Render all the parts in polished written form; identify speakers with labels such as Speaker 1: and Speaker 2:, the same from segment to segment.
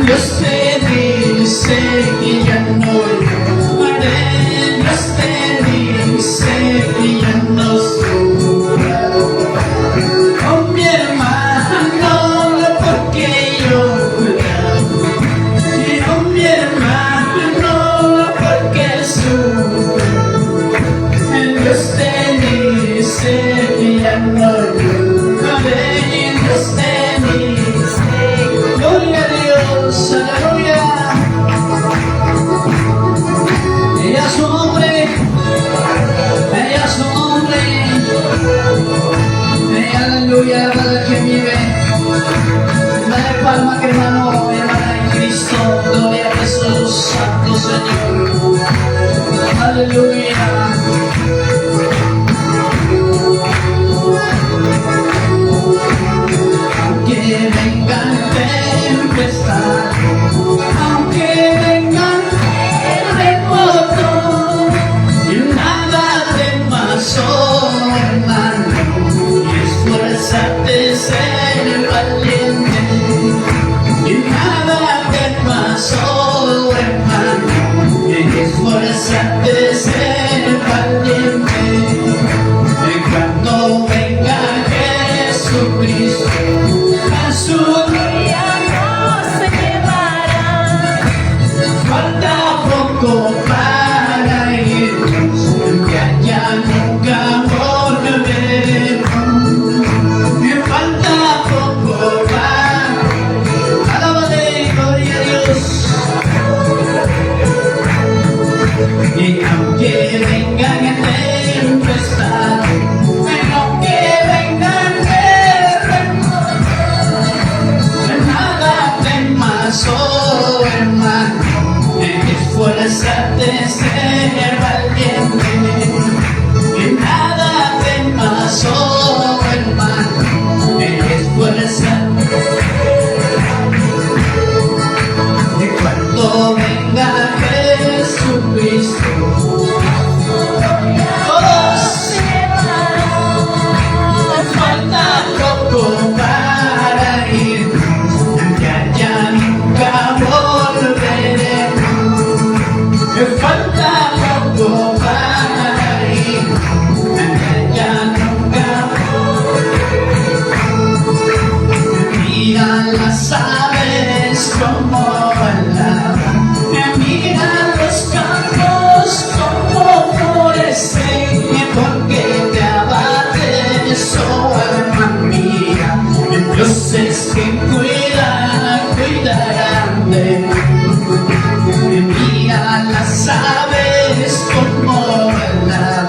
Speaker 1: Dios te dice que ya no lloraré, Dios te dice que ya no sufriré. Oh mi hermano, porque yo y oh mi hermano, porque sufre. Dios te dice que ya no lloraré, Dios te dice, gloria a Dios, aleluya. Ella es un hombre, ella es un hombre, ella, aleluya, la verdad que vive. Dale palma que hermano, hermana en Cristo, gloria a Jesús, santo Señor, aleluya. Aunque vengan tempestades, aunque vengan terremotos, y nada temas, oh hermano, y esfuérzate, ser valiente, y nada temas, oh hermano, y esfuérzate, ser valiente. Cuando venga Jesucristo, a su día nos llevará. Falta poco para irnos, que allá nunca volveremos. Me falta poco para, alábale, gloria a Dios. Y aunque vengan tempestades, aunque vengan terremotos, nada temas, oh hermano, esfuérzate, ser valiente, y nada temas, oh hermano, esfuérzate. Y cuando venga Jesucristo, todos falta poco para irnos, que allá nunca volveremos. Me falta poco para irnos, que allá nunca volveremos. Mira las aves como vuelan, mira los campos como florecen, porque te abates, oh alma mía. Dios es quien cuidarán de mí. Mira las aves como vuelan,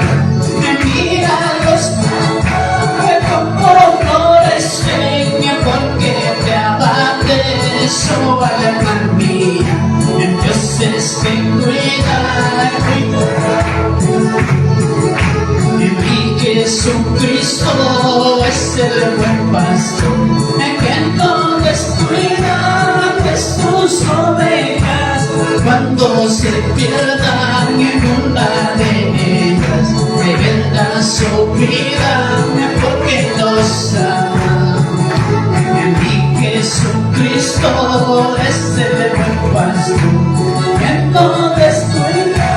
Speaker 1: mira los campos como florecen, porque te abates, oh alma mía. Dios es quien cuida. Y mi Jesucristo es el buen pastor, que no descuida de sus ovejas. Cuando se pierdan en una de ellas, Él da su vida porque los ama. Mi Jesucristo es el buen pastor, que no descuida.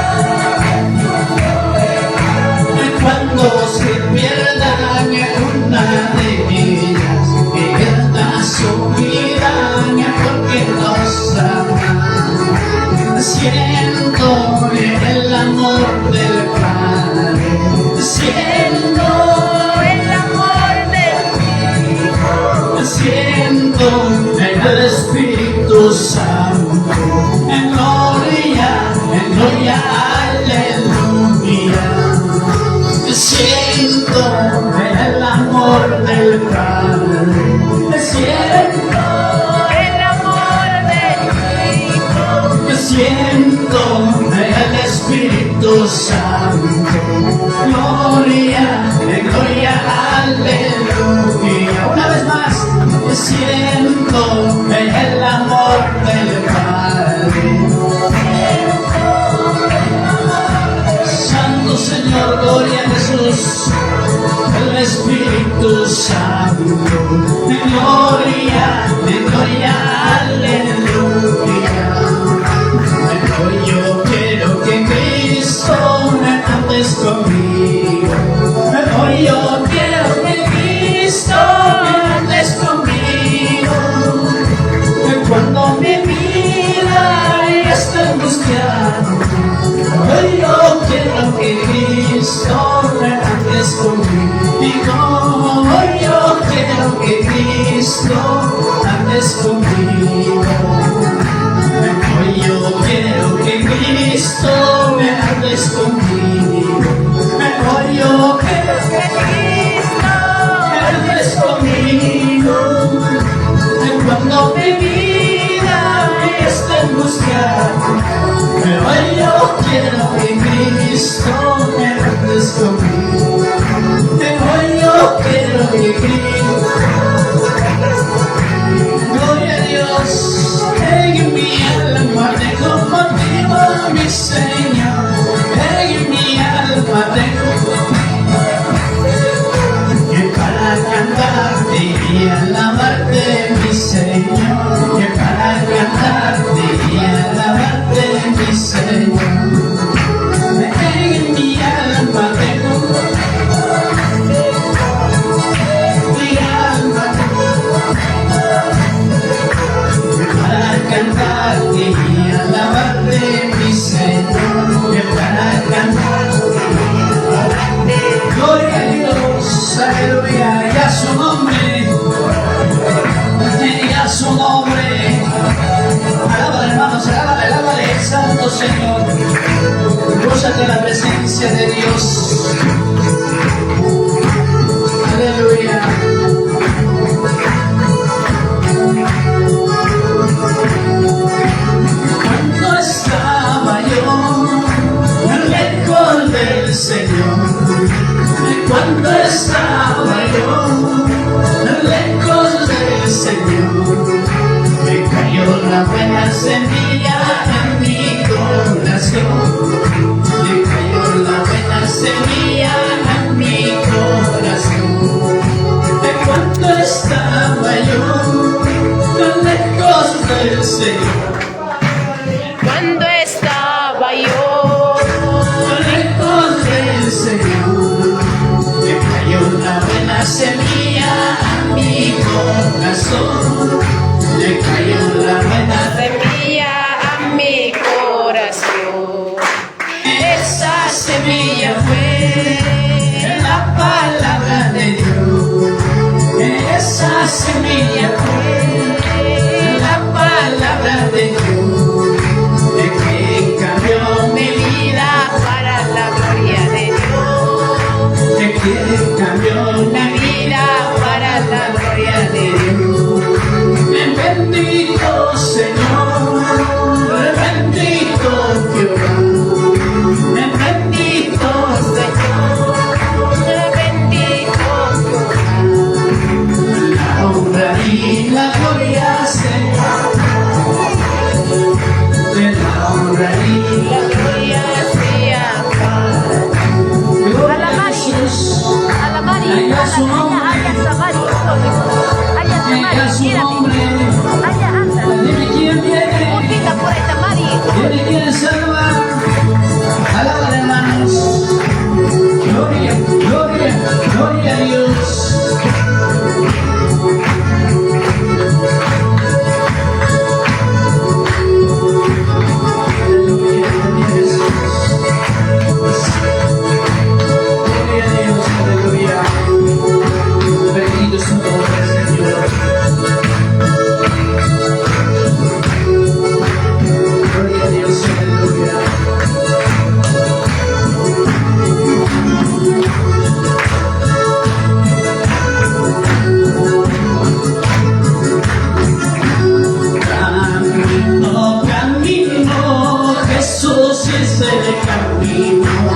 Speaker 1: Cuando se pierdan en una de ellas, Él da su vida porque los ama. Siento el amor del Padre, siento el amor del Hijo, siento el Espíritu Santo. En gloria, aleluya. Siento el amor del Padre, siento el amor del Hijo, siento el Espíritu Santo. Gloria, aleluya. Una vez más, siento el amor del Padre. Santo Señor, gloria a Jesús, el Espíritu Santo. Gloria, aleluya. Señor. Gózate la presencia de Dios. Aleluya. Cuando estaba yo lejos del Señor, cuando estaba yo lejos del Señor, me cayó la buena semilla en mi corazón, me cayó la buena semilla en mi corazón. Cuando estaba yo lejos del Señor,
Speaker 2: Cuando estaba yo
Speaker 1: lejos del Señor, me cayó la buena semilla a mi corazón, me cayó la buena
Speaker 2: semilla a mi corazón.
Speaker 1: esa semilla fue la palabra de Dios, esa semilla fue la palabra de Dios, de que cambió mi vida,
Speaker 2: Para la gloria de Dios,
Speaker 1: de que cambió
Speaker 2: la
Speaker 1: mi
Speaker 2: vida para la gloria de Dios.
Speaker 1: bendito Señor, bendito Jehová, bendito
Speaker 2: Señor, bendito Jehová,
Speaker 1: la honra y la gloria sea, de la honra y
Speaker 2: la gloria sea para
Speaker 1: gloria a Jesús, a su nombre, a su nombre, dime quién viene, dime quién salva, alaba hermanos, gloria, gloria, gloria a Dios. Camino, Jesús es el camino.